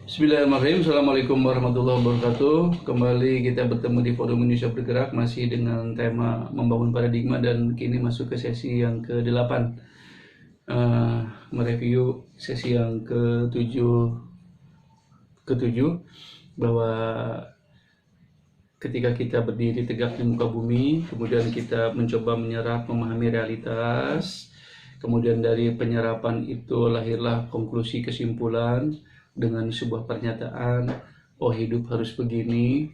Bismillahirrahmanirrahim. Assalamualaikum warahmatullahi wabarakatuh. Kembali kita bertemu di Forum Indonesia Bergerak, masih dengan tema membangun paradigma, dan kini masuk ke sesi yang ke-8. Mereview sesi yang ke-7 bahwa ketika kita berdiri tegak di muka bumi, kemudian kita mencoba menyerap, memahami realitas, kemudian dari penyerapan itu lahirlah konklusi, kesimpulan dengan sebuah pernyataan, oh hidup harus begini,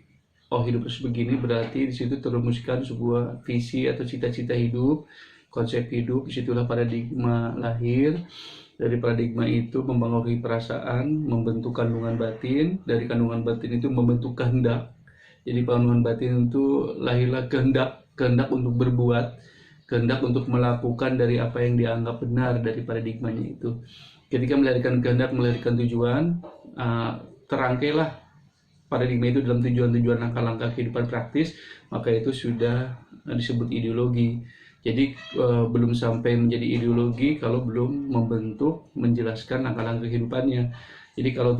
berarti di situ terumuskan sebuah visi atau cita-cita hidup, konsep hidup. Disitulah paradigma lahir. Dari paradigma itu mempengaruhi perasaan, membentuk kandungan batin, dari kandungan batin itu membentuk kehendak. Jadi kandungan batin itu lahirlah kehendak untuk berbuat, kehendak untuk melakukan dari apa yang dianggap benar dari paradigmanya itu. Ketika melahirkan kehendak, melahirkan tujuan, terangkailah paradigma itu dalam tujuan-tujuan langkah-langkah kehidupan praktis, maka itu sudah disebut ideologi. Jadi belum sampai menjadi ideologi kalau belum membentuk, menjelaskan langkah-langkah kehidupannya. Jadi kalau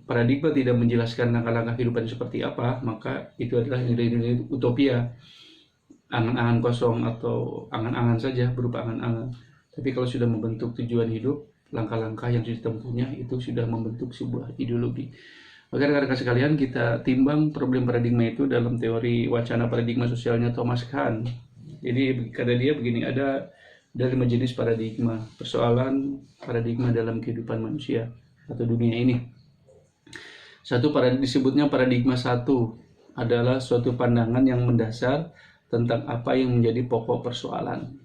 paradigma tidak menjelaskan langkah-langkah kehidupan seperti apa, maka itu adalah nilai-nilai utopia, angan-angan kosong atau angan-angan saja, berupa angan-angan. Tapi kalau sudah membentuk tujuan hidup, langkah-langkah yang ditempuhnya itu sudah membentuk sebuah ideologi. Maka rekan-rekan sekalian, kita timbang problem paradigma itu dalam teori wacana paradigma sosialnya Thomas Kuhn. Jadi kata dia begini, ada 5 jenis paradigma, persoalan paradigma dalam kehidupan manusia atau dunia ini. Disebutnya paradigma 1 adalah suatu pandangan yang mendasar tentang apa yang menjadi pokok persoalan.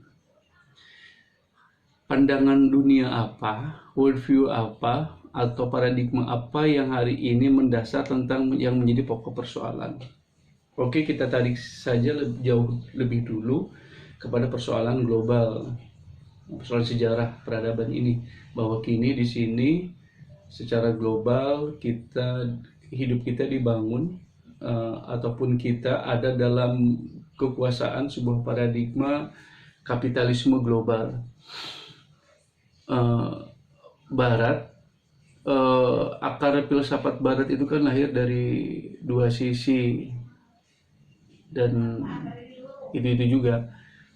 Pandangan dunia apa, worldview apa, atau paradigma apa yang hari ini mendasar tentang yang menjadi pokok persoalan. Oke, kita tarik saja jauh lebih dulu kepada persoalan global, persoalan sejarah peradaban ini, bahwa kini di sini secara global hidup kita dibangun ataupun kita ada dalam kekuasaan sebuah paradigma kapitalisme global. Barat, akar filsafat Barat itu kan lahir dari dua sisi, dan itu juga,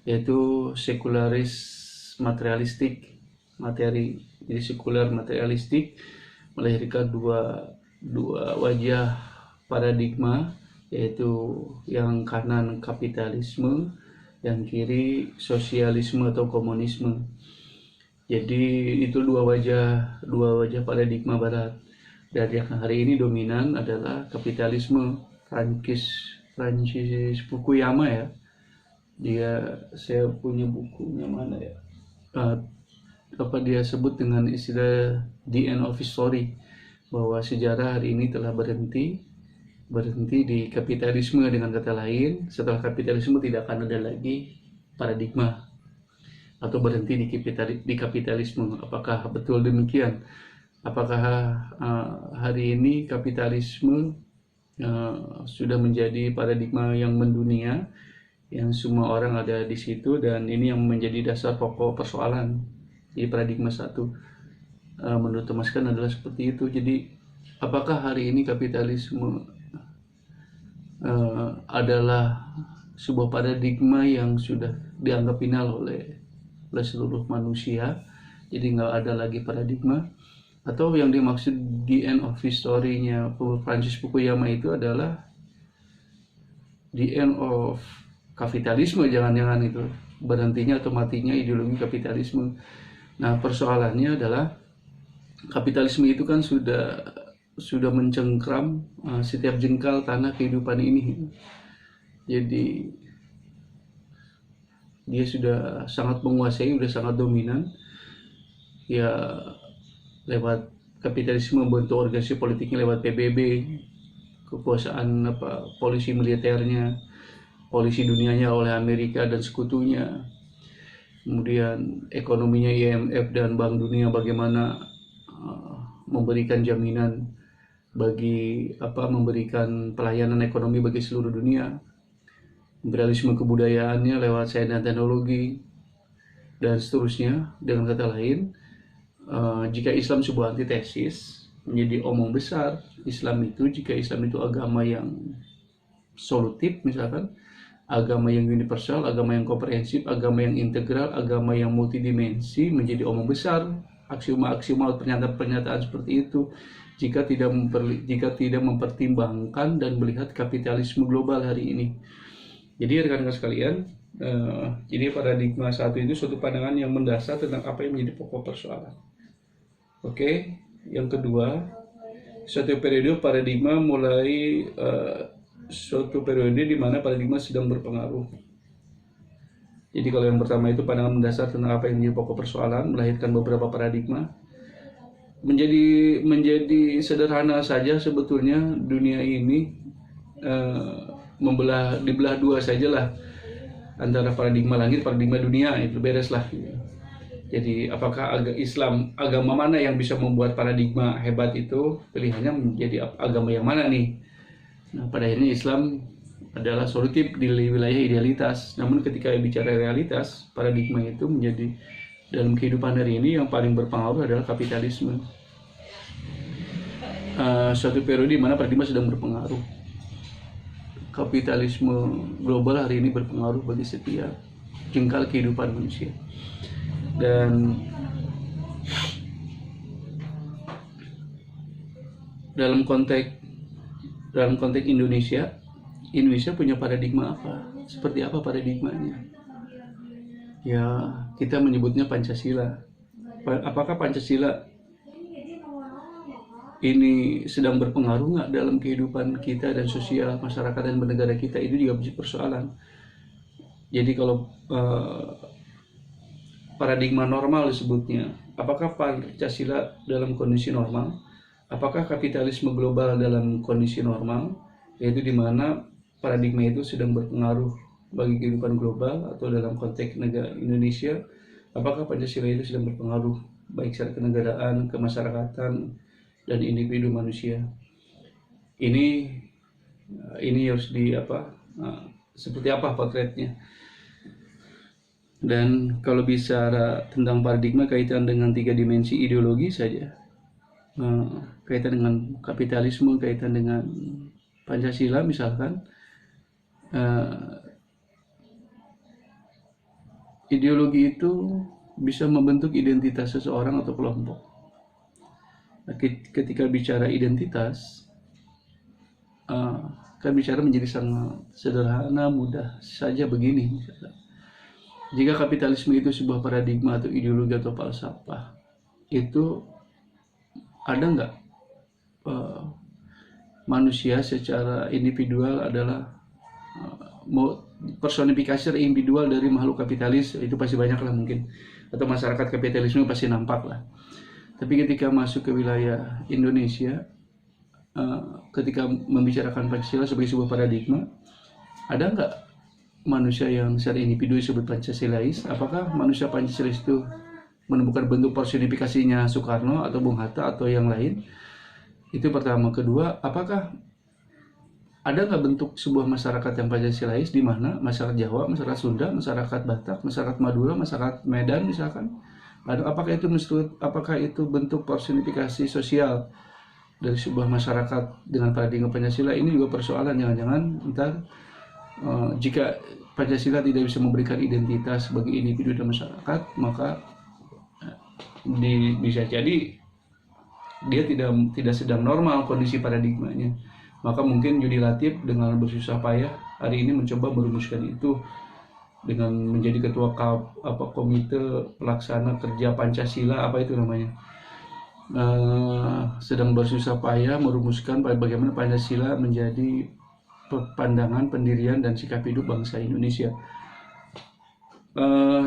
yaitu sekularis materialistik, materi. Jadi sekular materialistik melahirkan dua wajah paradigma, yaitu yang kanan kapitalisme, yang kiri sosialisme atau komunisme. Jadi itu dua wajah paradigma Barat. Dan yang hari ini dominan adalah kapitalisme. Francis Fukuyama ya. Saya punya bukunya mana ya? Dia sebut dengan istilah the end of history, bahwa sejarah hari ini telah berhenti di kapitalisme. Dengan kata lain, setelah kapitalisme tidak akan ada lagi paradigma atau berhenti di kapitalisme. Apakah betul demikian? Apakah hari ini kapitalisme sudah menjadi paradigma yang mendunia, yang semua orang ada di situ, dan ini yang menjadi dasar pokok persoalan di paradigma 1? Menurut Thomas Kuhn adalah seperti itu. Jadi apakah hari ini kapitalisme adalah sebuah paradigma yang sudah dianggap final oleh seluruh manusia, jadi nggak ada lagi paradigma? Atau yang dimaksud the end of history-nya Francis Fukuyama itu adalah the end of kapitalisme? Jangan-jangan itu berhentinya atau matinya ideologi kapitalisme. Nah, persoalannya adalah kapitalisme itu kan sudah mencengkram setiap jengkal tanah kehidupan ini. Jadi dia sudah sangat menguasai, sudah sangat dominan ya, lewat kapitalisme membentuk organisasi politiknya lewat PBB, kekuasaan polisi militernya, polisi dunianya oleh Amerika dan sekutunya, kemudian ekonominya IMF dan Bank Dunia bagaimana memberikan jaminan memberikan pelayanan ekonomi bagi seluruh dunia, imperialisme kebudayaannya lewat sains dan teknologi, dan seterusnya. Dengan kata lain, jika Islam sebuah antitesis, menjadi omong besar. Islam itu, jika Islam itu agama yang solutif misalkan, agama yang universal, agama yang komprehensif, agama yang integral, agama yang multidimensi, menjadi omong besar, aksioma-aksioma, pernyataan-pernyataan seperti itu, jika tidak mempertimbangkan dan melihat kapitalisme global hari ini. Jadi rekan-rekan sekalian, jadi paradigma satu itu suatu pandangan yang mendasar tentang apa yang menjadi pokok persoalan. Oke, yang kedua, suatu periode paradigma mulai suatu periode di mana paradigma sedang berpengaruh. Jadi kalau yang pertama itu pandangan mendasar tentang apa yang menjadi pokok persoalan, melahirkan beberapa paradigma. Menjadi sederhana saja sebetulnya dunia ini dibelah dua sajalah, antara paradigma langit, paradigma dunia, itu bereslah. Jadi apakah Islam, agama mana yang bisa membuat paradigma hebat itu, pilihannya menjadi agama yang mana nih. Nah, pada akhirnya Islam adalah solutif di wilayah idealitas. Namun ketika bicara realitas, paradigma itu menjadi dalam kehidupan hari ini yang paling berpengaruh adalah kapitalisme. Suatu periode di mana paradigma sedang berpengaruh. Kapitalisme global hari ini berpengaruh bagi setiap jengkal kehidupan manusia. Dan dalam konteks Indonesia punya paradigma apa? Seperti apa paradigmanya? Ya, kita menyebutnya Pancasila. Apakah Pancasila ini sedang berpengaruh nggak dalam kehidupan kita dan sosial masyarakat dan bernegara kita? Itu juga menjadi persoalan. Jadi kalau paradigma normal disebutnya, apakah Pancasila dalam kondisi normal? Apakah kapitalisme global dalam kondisi normal, yaitu di mana paradigma itu sedang berpengaruh bagi kehidupan global, atau dalam konteks negara Indonesia, apakah Pancasila itu sedang berpengaruh baik secara kenegaraan, kemasyarakatan, dan individu manusia? Ini harus seperti apa potretnya? Dan kalau bicara tentang paradigma kaitan dengan 3 dimensi ideologi saja, kaitan dengan kapitalisme, kaitan dengan Pancasila misalkan, ideologi itu bisa membentuk identitas seseorang atau kelompok. Ketika bicara identitas, kan bicara menjadi sangat sederhana, mudah saja begini misalkan. Jika kapitalisme itu sebuah paradigma atau ideologi atau falsafah, itu ada nggak manusia secara individual adalah personifikasi individual dari makhluk kapitalis? Itu pasti banyak lah mungkin, atau masyarakat kapitalisme pasti nampak lah. Tapi ketika masuk ke wilayah Indonesia, ketika membicarakan Pancasila sebagai sebuah paradigma, ada nggak manusia yang secara individu disebut Pancasilais? Apakah manusia Pancasilais itu menemukan bentuk personifikasinya Soekarno atau Bung Hatta atau yang lain? Itu pertama. Kedua, apakah ada nggak bentuk sebuah masyarakat yang Pancasilais, di mana masyarakat Jawa, masyarakat Sunda, masyarakat Batak, masyarakat Madura, masyarakat Medan misalkan? Apakah itu bentuk personifikasi sosial dari sebuah masyarakat dengan paradigma Pancasila? Ini juga persoalan. Jangan-jangan entar jika Pancasila tidak bisa memberikan identitas bagi individu dan masyarakat, maka bisa jadi dia tidak sedang normal kondisi paradigmanya. Maka mungkin Yudi Latif dengan bersusah payah hari ini mencoba merumuskan itu dengan menjadi ketua komite pelaksana kerja Pancasila, apa itu namanya, sedang bersusah payah merumuskan bagaimana Pancasila menjadi pandangan, pendirian, dan sikap hidup bangsa Indonesia.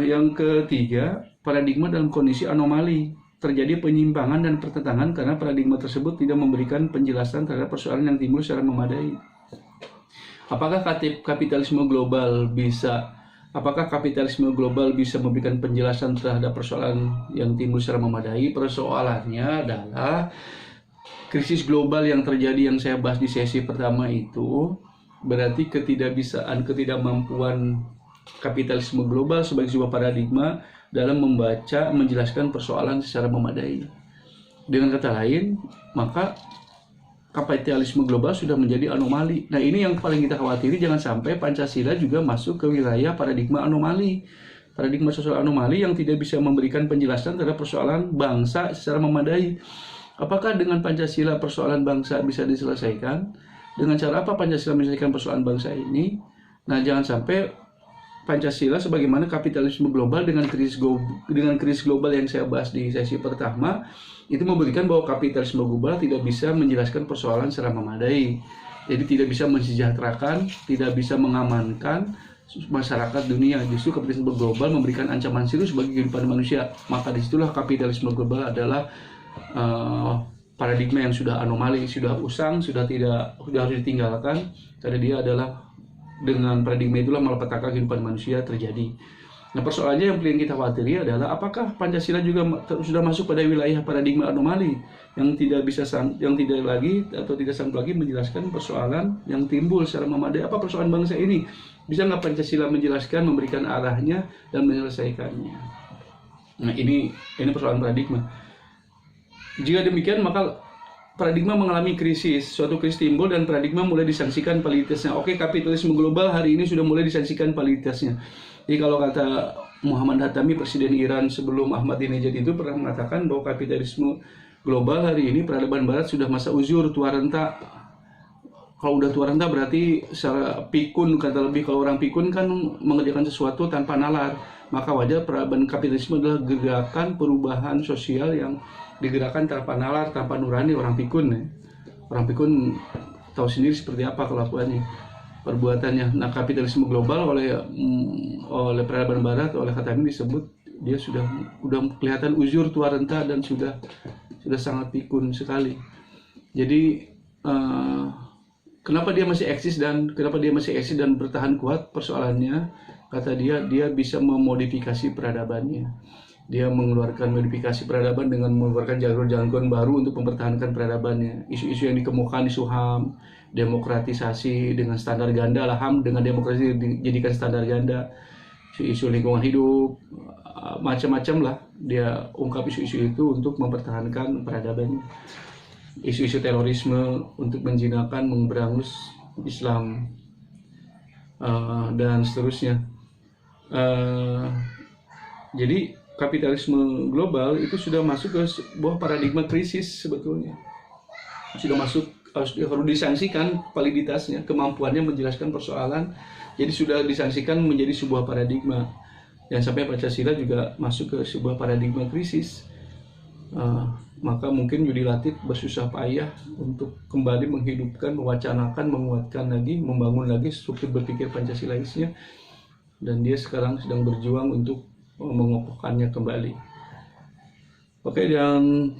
Yang ketiga, paradigma dalam kondisi anomali. Terjadi penyimpangan dan pertentangan karena paradigma tersebut tidak memberikan penjelasan terhadap persoalan yang timbul secara memadai. Apakah kapitalisme global bisa memberikan penjelasan terhadap persoalan yang timbul secara memadai? Persoalannya adalah krisis global yang terjadi yang saya bahas di sesi pertama itu berarti ketidakmampuan kapitalisme global sebagai sebuah paradigma dalam menjelaskan persoalan secara memadai. Dengan kata lain, maka kapitalisme global sudah menjadi anomali. Nah, ini yang paling kita khawatiri, jangan sampai Pancasila juga masuk ke wilayah paradigma anomali. Paradigma sosial anomali yang tidak bisa memberikan penjelasan terhadap persoalan bangsa secara memadai. Apakah dengan Pancasila persoalan bangsa bisa diselesaikan? Dengan cara apa Pancasila menyelesaikan persoalan bangsa ini? Nah, jangan sampai Pancasila sebagaimana kapitalisme global dengan krisis global yang saya bahas di sesi pertama itu memberikan bahwa kapitalisme global tidak bisa menjelaskan persoalan secara memadai. Jadi tidak bisa mensejahterakan, tidak bisa mengamankan masyarakat dunia. Justru kapitalisme global memberikan ancaman serius bagi kehidupan manusia. Maka disitulah kapitalisme global adalah paradigma yang sudah anomali, sudah usang, sudah harus ditinggalkan, karena dia adalah dengan paradigma itulah malapetaka kehidupan manusia terjadi. Nah, persoalannya yang paling kita khawatiri adalah apakah Pancasila juga sudah masuk pada wilayah paradigma anomali yang tidak sanggup lagi menjelaskan persoalan yang timbul secara memadai. Apa persoalan bangsa ini? Bisa nggak Pancasila menjelaskan, memberikan arahnya dan menyelesaikannya? Nah, ini persoalan paradigma. Jika demikian, maka paradigma mengalami krisis, suatu krisis timbul dan paradigma mulai disangsikan validitasnya. Oke, kapitalisme global hari ini sudah mulai disangsikan validitasnya. Jadi kalau kata Muhammad Hatami, presiden Iran sebelum Ahmadinejad itu pernah mengatakan bahwa kapitalisme global hari ini peradaban barat sudah masa uzur, tua renta. Kalau udah tua renta berarti secara pikun, kata lebih kalau orang pikun kan mengerjakan sesuatu tanpa nalar. Maka wajar peradaban kapitalisme adalah gerakan perubahan sosial yang digerakkan tanpa nalar, tanpa nurani orang pikun. Orang pikun tahu sendiri seperti apa kelakuannya, perbuatannya. Nah, kapitalisme global oleh peradaban barat, oleh kata ini disebut dia sudah kelihatan uzur, tua renta dan sudah sangat pikun sekali. Jadi kenapa dia masih eksis dan bertahan kuat? Persoalannya, kata dia bisa memodifikasi peradabannya. Dia mengeluarkan modifikasi peradaban dengan mengeluarkan jargon-jargon baru untuk mempertahankan peradabannya. Isu-isu yang dikemukakan, isu HAM, demokratisasi dengan standar ganda lah, HAM dengan demokrasi dijadikan standar ganda, isu-isu lingkungan hidup, macam-macam lah. Dia ungkap isu-isu itu untuk mempertahankan peradabannya. Isu-isu terorisme untuk menjinakkan, memberangus Islam, dan seterusnya. Jadi kapitalisme global itu sudah masuk ke sebuah paradigma krisis sebetulnya. Sudah masuk, harus disangsikan validitasnya, kemampuannya menjelaskan persoalan. Jadi sudah disangsikan menjadi sebuah paradigma. Dan sampai Pancasila juga masuk ke sebuah paradigma krisis. Maka mungkin Yudi Latif bersusah payah untuk kembali menghidupkan, mewacanakan, menguatkan lagi, membangun lagi struktur berpikir Pancasilaisnya. Dan dia sekarang sedang berjuang untuk mengokohkannya kembali. Oke, dan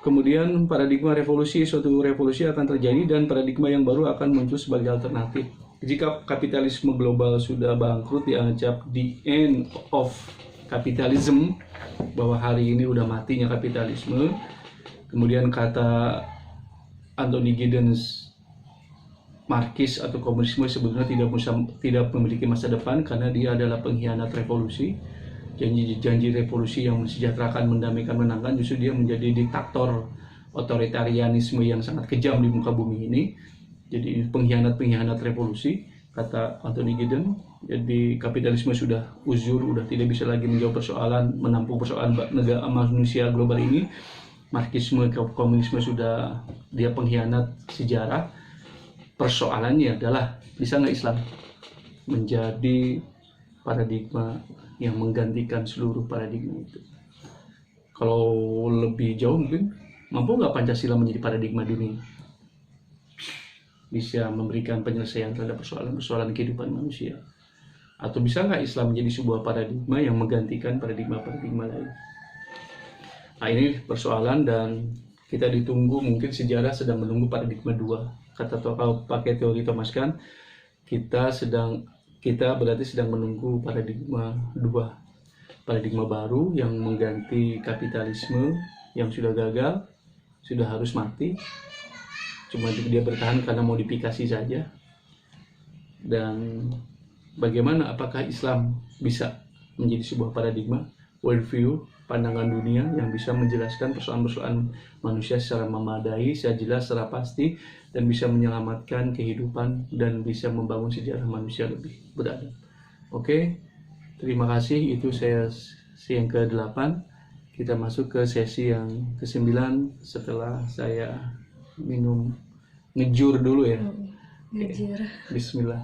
kemudian paradigma revolusi, suatu revolusi akan terjadi dan paradigma yang baru akan muncul sebagai alternatif. Jika kapitalisme global sudah bangkrut, dianggap the end of capitalism, bahwa hari ini udah matinya kapitalisme. Kemudian kata Anthony Giddens, Marxis atau komunisme sebenarnya tidak memiliki masa depan karena dia adalah pengkhianat revolusi. Janji revolusi yang mensejahterakan, mendamaikan, menangkan, justru dia menjadi diktator otoritarianisme yang sangat kejam di muka bumi ini. Jadi pengkhianat revolusi, kata Anthony Giddens. Jadi kapitalisme sudah uzur, sudah tidak bisa lagi menjawab persoalan, menampung persoalan negara manusia global ini. Marxisme, komunisme sudah dia pengkhianat sejarah. Persoalannya adalah bisa nggak Islam menjadi paradigma yang menggantikan seluruh paradigma itu? Kalau lebih jauh mungkin, mampu nggak Pancasila menjadi paradigma dunia? Bisa memberikan penyelesaian terhadap persoalan kehidupan manusia? Atau bisa nggak Islam menjadi sebuah paradigma yang menggantikan paradigma-paradigma lain? Nah, ini persoalan dan kita ditunggu, mungkin sejarah sedang menunggu paradigma 2. Kata kalau pakai teori Thomas Kuhn, kita berarti sedang menunggu paradigma 2, paradigma baru yang mengganti kapitalisme yang sudah gagal, sudah harus mati, cuma dia bertahan karena modifikasi saja. Dan bagaimana, apakah Islam bisa menjadi sebuah paradigma, worldview pandangan dunia yang bisa menjelaskan persoalan-persoalan manusia secara memadai, secara jelas, secara pasti, dan bisa menyelamatkan kehidupan dan bisa membangun sejarah manusia lebih beradab. Oke, terima kasih. Itu sesi yang ke-8. Kita masuk ke sesi yang ke-9 setelah saya minum ngejur dulu ya. Ngejur. Bismillah.